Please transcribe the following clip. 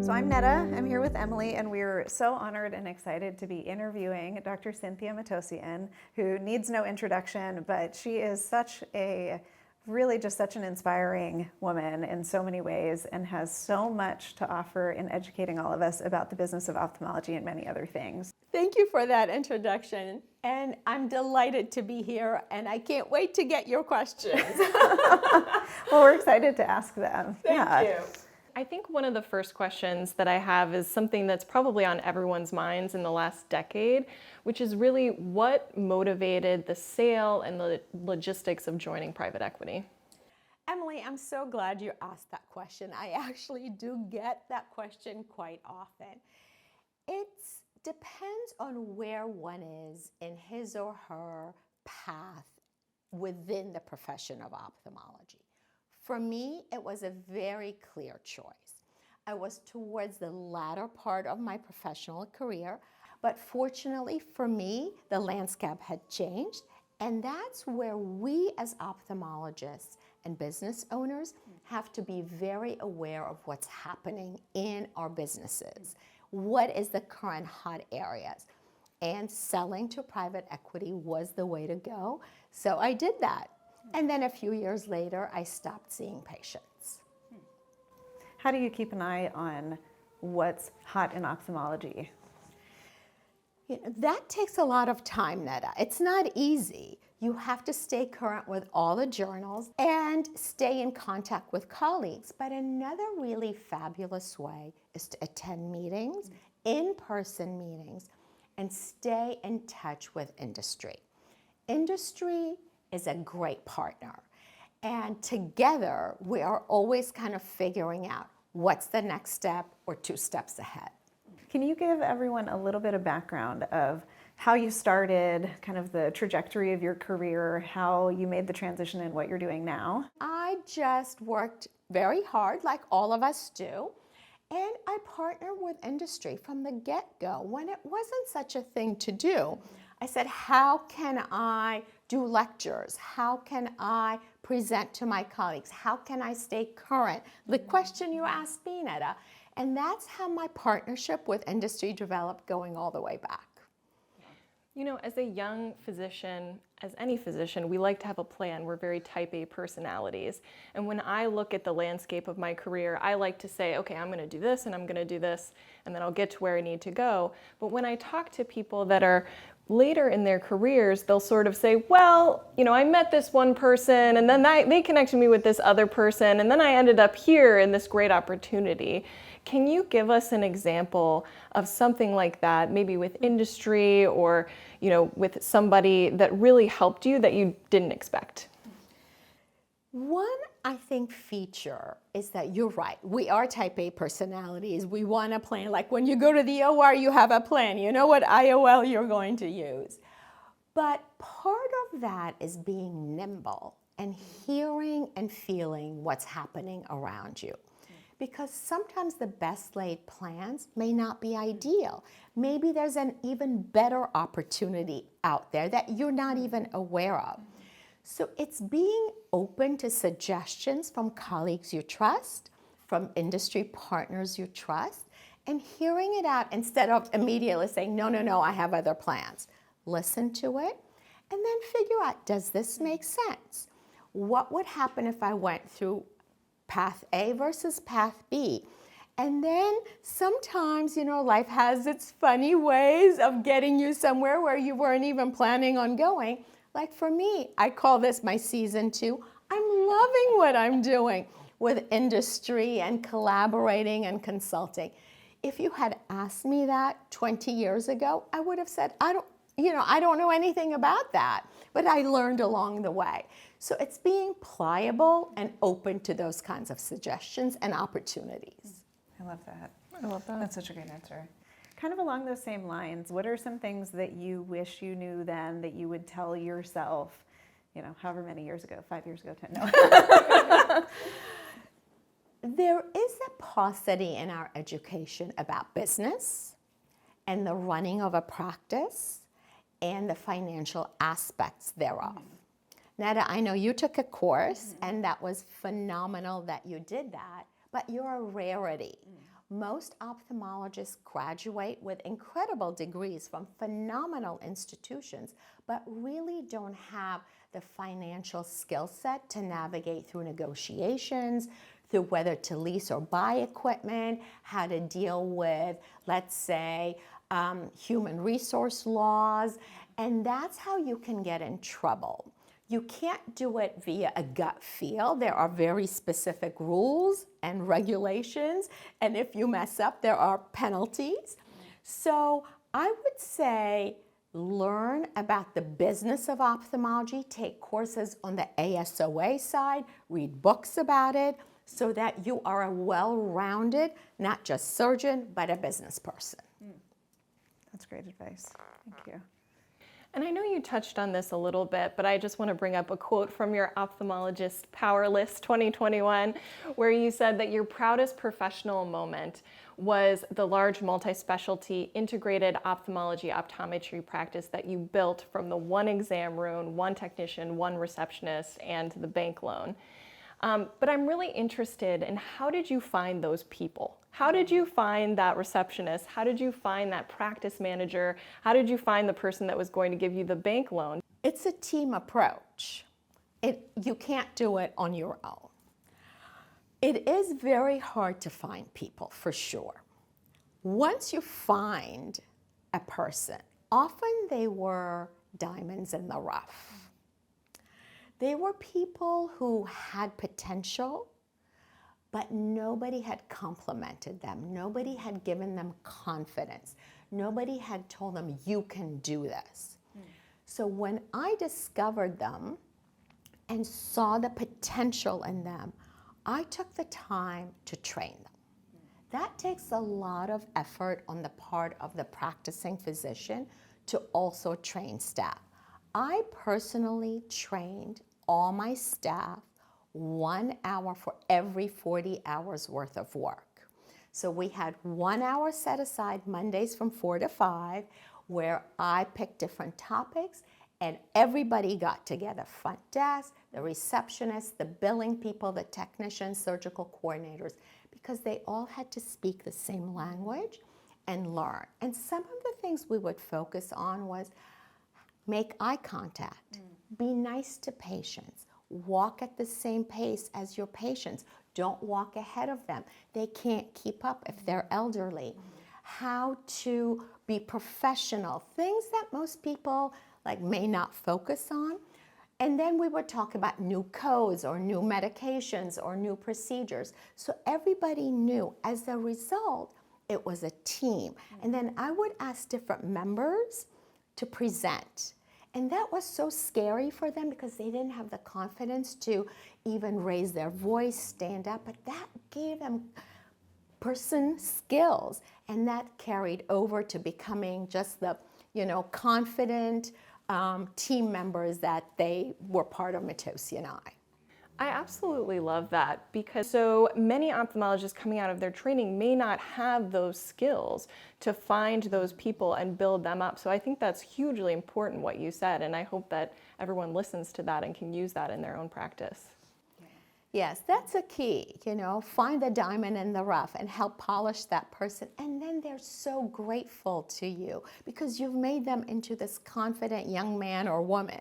So I'm Neda, I'm here with Emily, and we're so honored and excited to be interviewing Dr. Cynthia Matossian, who needs no introduction, but she is really just such an inspiring woman in so many ways and has so much to offer in educating all of us about the business of ophthalmology and many other things. Thank you for that introduction, and I'm delighted to be here, and I can't wait to get your questions. Well, we're excited to ask them. Thank you. I think one of the first questions that I have is something that's probably on everyone's minds in the last decade, which is really what motivated the sale and the logistics of joining private equity? Emily, I'm so glad you asked that question. I actually do get that question quite often. It depends on where one is in his or her path within the profession of ophthalmology. For me, it was a very clear choice. I was towards the latter part of my professional career, but fortunately for me, the landscape had changed, and that's where we as ophthalmologists and business owners have to be very aware of what's happening in our businesses. What is the current hot areas? And selling to private equity was the way to go, so I did that. And then a few years later, I stopped seeing patients. How do you keep an eye on what's hot in ophthalmology? That takes a lot of time, Neda. It's not easy. You have to stay current with all the journals and stay in contact with colleagues. But another really fabulous way is to attend meetings, in-person meetings, and stay in touch with industry. Industry is a great partner. And together, we are always kind of figuring out what's the next step or two steps ahead. Can you give everyone a little bit of background of how you started, kind of the trajectory of your career, how you made the transition and what you're doing now? I just worked very hard, like all of us do, and I partnered with industry from the get-go when it wasn't such a thing to do. I said, how can I do lectures? How can I present to my colleagues? How can I stay current? The question you asked me, Neda. And that's how my partnership with industry developed, going all the way back. You know, as a young physician, as any physician, we like to have a plan. We're very type A personalities. And when I look at the landscape of my career, I like to say, okay, I'm going to do this and I'm going to do this, and then I'll get to where I need to go. But when I talk to people that are later in their careers, they'll sort of say, well, you know, I met this one person and then they connected me with this other person and then I ended up here in this great opportunity. Can you give us an example of something like that, maybe with industry or, you know, with somebody that really helped you that you didn't expect? One, I think, feature is that you're right. We are type A personalities. We want a plan. Like when you go to the OR, you have a plan. You know what IOL you're going to use. But part of that is being nimble and hearing and feeling what's happening around you. Because sometimes the best laid plans may not be ideal. Maybe there's an even better opportunity out there that you're not even aware of. So it's being open to suggestions from colleagues you trust, from industry partners you trust, and hearing it out instead of immediately saying, no, I have other plans. Listen to it, and then figure out, does this make sense? What would happen if I went through path A versus path B? And then sometimes, you know, life has its funny ways of getting you somewhere where you weren't even planning on going. Like for me, I call this my season 2. I'm loving what I'm doing with industry and collaborating and consulting. If you had asked me that 20 years ago, I would have said, I don't know anything about that, but I learned along the way. So it's being pliable and open to those kinds of suggestions and opportunities. I love that. I love that. That's such a great answer. Kind of along those same lines, what are some things that you wish you knew then that you would tell yourself, you know, however many years ago, 5 years ago, 10, no. There is a paucity in our education about business and the running of a practice and the financial aspects thereof. Neda, I know you took a course, and that was phenomenal that you did that, but you're a rarity. Most ophthalmologists graduate with incredible degrees from phenomenal institutions, but really don't have the financial skill set to navigate through negotiations, through whether to lease or buy equipment, how to deal with, let's say, human resource laws, and that's how you can get in trouble. You can't do it via a gut feel. There are very specific rules and regulations, and if you mess up, there are penalties. So I would say learn about the business of ophthalmology, take courses on the ASOA side, read books about it, so that you are a well-rounded, not just surgeon, but a business person. That's great advice. Thank you. And I know you touched on this a little bit, but I just want to bring up a quote from your Ophthalmologist Power List 2021, where you said that your proudest professional moment was the large multi-specialty integrated ophthalmology optometry practice that you built from the one exam room, one technician, one receptionist, and the bank loan. But I'm really interested in, how did you find those people? How did you find that receptionist? How did you find that practice manager? How did you find the person that was going to give you the bank loan? It's a team approach. You can't do it on your own. It is very hard to find people, for sure. Once you find a person, often they were diamonds in the rough. They were people who had potential, but nobody had complimented them. Nobody had given them confidence. Nobody had told them, you can do this. So when I discovered them and saw the potential in them, I took the time to train them. That takes a lot of effort on the part of the practicing physician to also train staff. I personally trained all my staff 1 hour for every 40 hours worth of work. So we had 1 hour set aside Mondays from 4 to 5, where I picked different topics and everybody got together, front desk, the receptionists, the billing people, the technicians, surgical coordinators, because they all had to speak the same language and learn. And some of the things we would focus on was make eye contact, be nice to patients, walk at the same pace as your patients. Don't walk ahead of them. They can't keep up if they're elderly. How to be professional, things that most people may not focus on. And then we would talk about new codes or new medications or new procedures. So everybody knew. As a result, it was a team. And then I would ask different members to present. And that was so scary for them because they didn't have the confidence to even raise their voice, stand up, but that gave them person skills, and that carried over to becoming just the, confident team members that they were part of Matossian Eye. I absolutely love that, because so many ophthalmologists coming out of their training may not have those skills to find those people and build them up. So I think that's hugely important what you said, and I hope that everyone listens to that and can use that in their own practice. Yes, that's a key, find the diamond in the rough and help polish that person. And then they're so grateful to you because you've made them into this confident young man or woman.